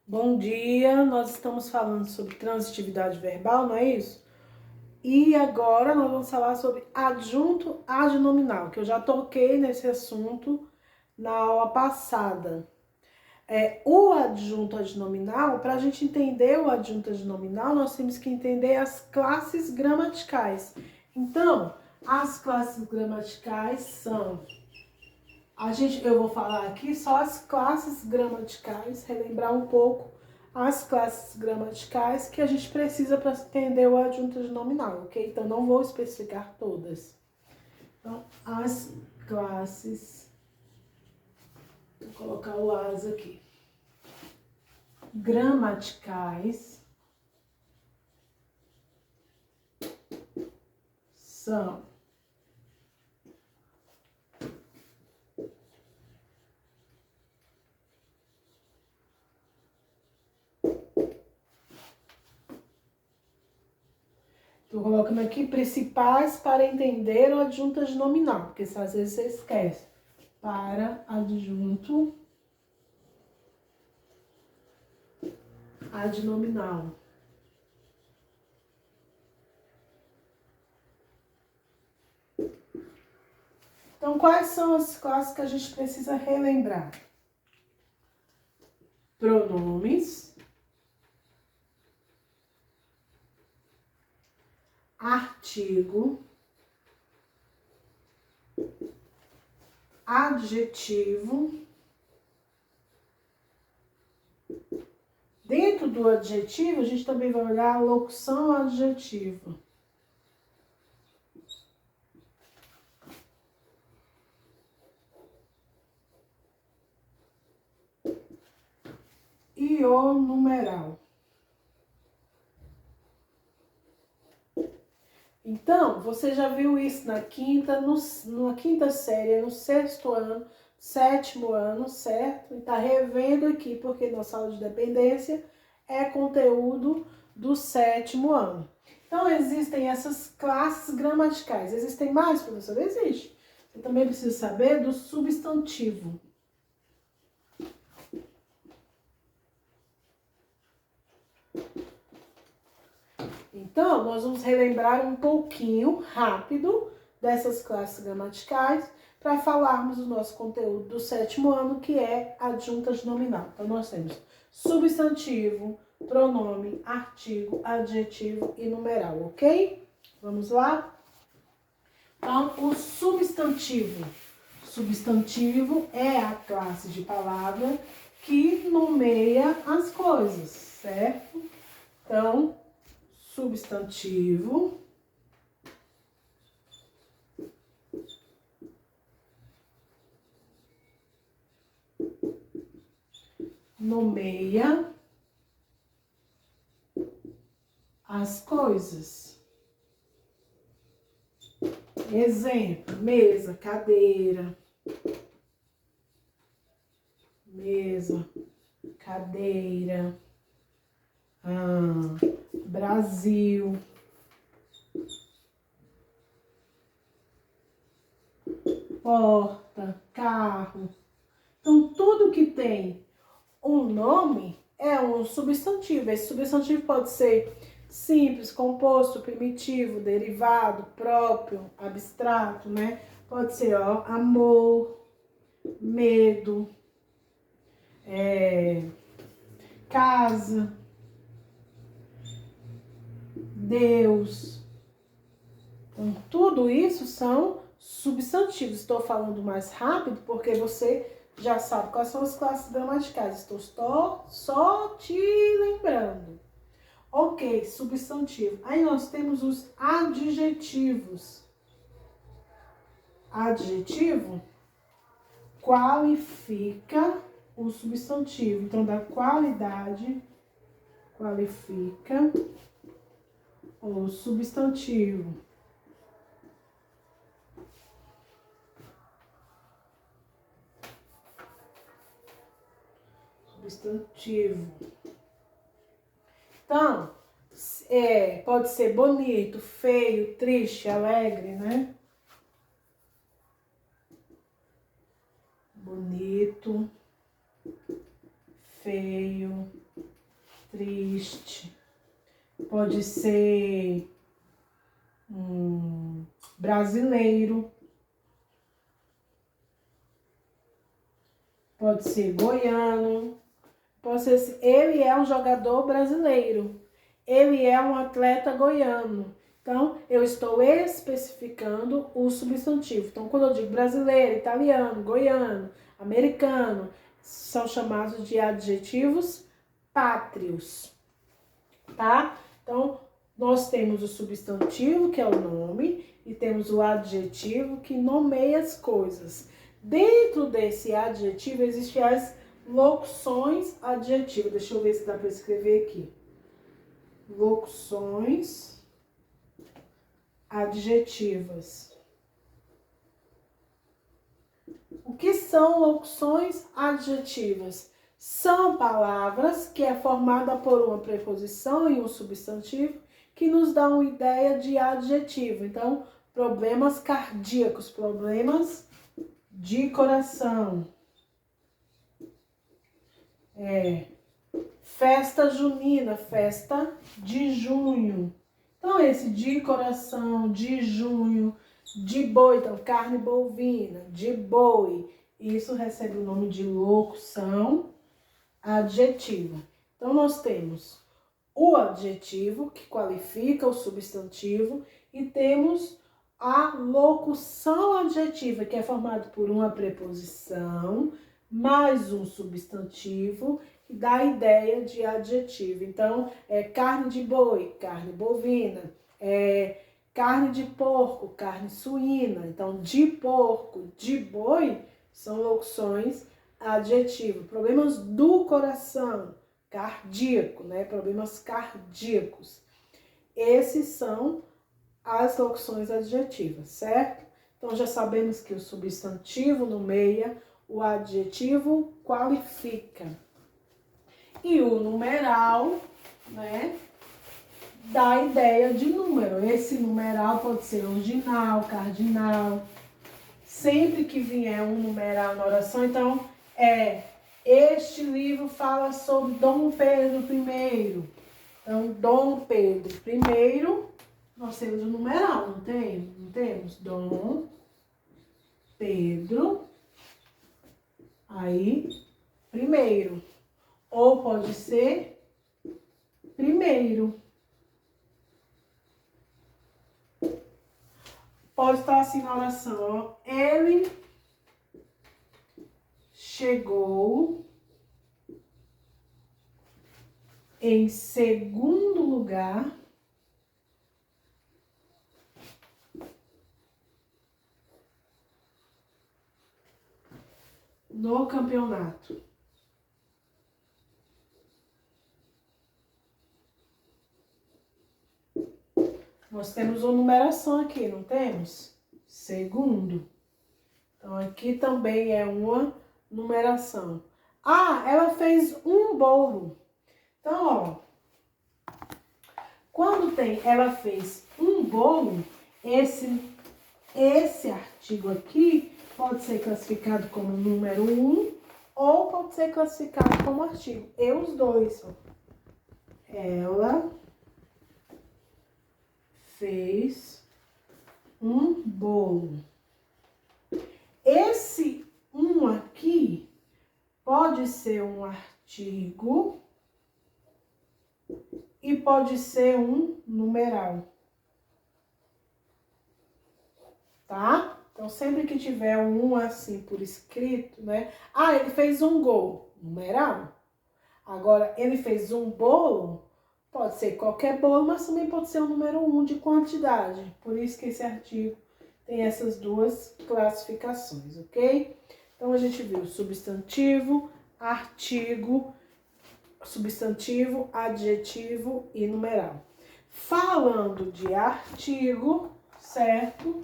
Bom dia, nós estamos falando sobre transitividade verbal, não é isso? E agora nós vamos falar sobre adjunto adnominal, que eu já toquei nesse assunto na aula passada. O adjunto adnominal, para a gente entender o adjunto adnominal, nós temos que entender as classes gramaticais. Então, as classes gramaticais são... Eu vou falar aqui só as classes gramaticais, relembrar um pouco as classes gramaticais que a gente precisa para entender o adjunto adnominal, ok? Então, não vou especificar todas. Então, as classes... Vou colocar o as aqui. Gramaticais são... Estou colocando aqui principais para entender o adjunto adnominal, porque às vezes você esquece. Para adjunto adnominal. Então, quais são as classes que a gente precisa relembrar? Pronomes, artigo, adjetivo. Dentro do adjetivo, a gente também vai olhar a locução adjetiva. E o numeral. Então, você já viu isso na quinta série, no sexto ano, sétimo ano, certo? E tá revendo aqui, porque nossa aula de dependência é conteúdo do sétimo ano. Então, existem essas classes gramaticais. Existem mais, professor? Existe. Você também precisa saber do substantivo. Então, nós vamos relembrar um pouquinho rápido dessas classes gramaticais para falarmos do nosso conteúdo do sétimo ano, que é adjunto adnominal. Então, nós temos substantivo, pronome, artigo, adjetivo e numeral, ok? Vamos lá? Então, o substantivo. Substantivo é a classe de palavra que nomeia as coisas, certo? Então, substantivo nomeia as coisas. Exemplo: mesa, cadeira. Mesa, cadeira. Brasil. Porta, carro. Então, tudo que tem um nome é um substantivo. Esse substantivo pode ser simples, composto, primitivo, derivado, próprio, abstrato, né? Pode ser, ó, amor, medo, casa, Deus. Então, tudo isso são substantivos. Estou falando mais rápido porque você já sabe quais são as classes gramaticais. Estou só te lembrando. Ok, substantivo. Aí nós temos os adjetivos. Adjetivo qualifica o substantivo. Então, da qualidade, qualifica o substantivo. Substantivo. Então, pode ser bonito, feio, triste, alegre, né? Bonito, feio, triste. Pode ser brasileiro. Pode ser goiano. Pode ser, ele é um jogador brasileiro. Ele é um atleta goiano. Então, eu estou especificando o substantivo. Então, quando eu digo brasileiro, italiano, goiano, americano, são chamados de adjetivos pátrios, tá? Então, nós temos o substantivo, que é o nome, e temos o adjetivo, que nomeia as coisas. Dentro desse adjetivo, existem as locuções adjetivas. Deixa eu ver se dá para escrever aqui. Locuções adjetivas. O que são locuções adjetivas? São palavras que é formada por uma preposição e um substantivo que nos dão uma ideia de adjetivo. Então, problemas cardíacos, problemas de coração. Festa junina, festa de junho. Então, esse de coração, de junho, de boi, então carne bovina, de boi, isso recebe o nome de locução adjetiva. Então, nós temos o adjetivo, que qualifica o substantivo, e temos a locução adjetiva, que é formada por uma preposição, mais um substantivo, que dá a ideia de adjetivo. Então, carne de boi, carne bovina, carne de porco, carne suína. Então, de porco, de boi, são locuções adjetivas. Problemas do coração, cardíaco, né? Problemas cardíacos. Esses são as locuções adjetivas, certo? Então, já sabemos que o substantivo nomeia, o adjetivo qualifica. E o numeral, né, dá a ideia de número. Esse numeral pode ser ordinal, cardinal. Sempre que vier um numeral na oração, então, este livro fala sobre Dom Pedro I. Então, Dom Pedro I, nós temos um numeral, não tem? Não temos? Dom Pedro, aí, primeiro. Ou pode ser primeiro. Pode estar assim na oração, ó. Ele chegou em segundo lugar no campeonato. Nós temos uma numeração aqui, não temos? Segundo. Então, aqui também é uma numeração. Ah, ela fez um bolo. Então, ó, quando tem ela fez um bolo, esse artigo aqui pode ser classificado como número 1 ou pode ser classificado como artigo. E os dois, ó. Ela fez um bolo. Esse aqui pode ser um artigo e pode ser um numeral. Tá? Então, sempre que tiver um assim por escrito, né? Ah, ele fez um gol, numeral. Agora, ele fez um bolo, pode ser qualquer bolo, mas também pode ser o número 1 de quantidade. Por isso que esse artigo tem essas duas classificações, ok? Então, a gente viu substantivo, artigo, substantivo, adjetivo e numeral. Falando de artigo, certo?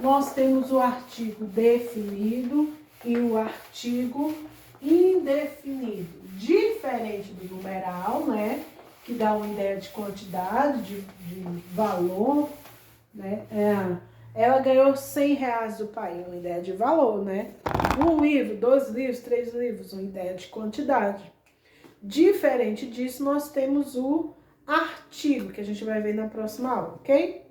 Nós temos o artigo definido e o artigo indefinido. Diferente do numeral, né? Que dá uma ideia de quantidade, de valor, né? Ela ganhou R$100 do pai, uma ideia de valor, né? Um livro, 2 livros, 3 livros, uma ideia de quantidade. Diferente disso, nós temos o artigo, que a gente vai ver na próxima aula, ok?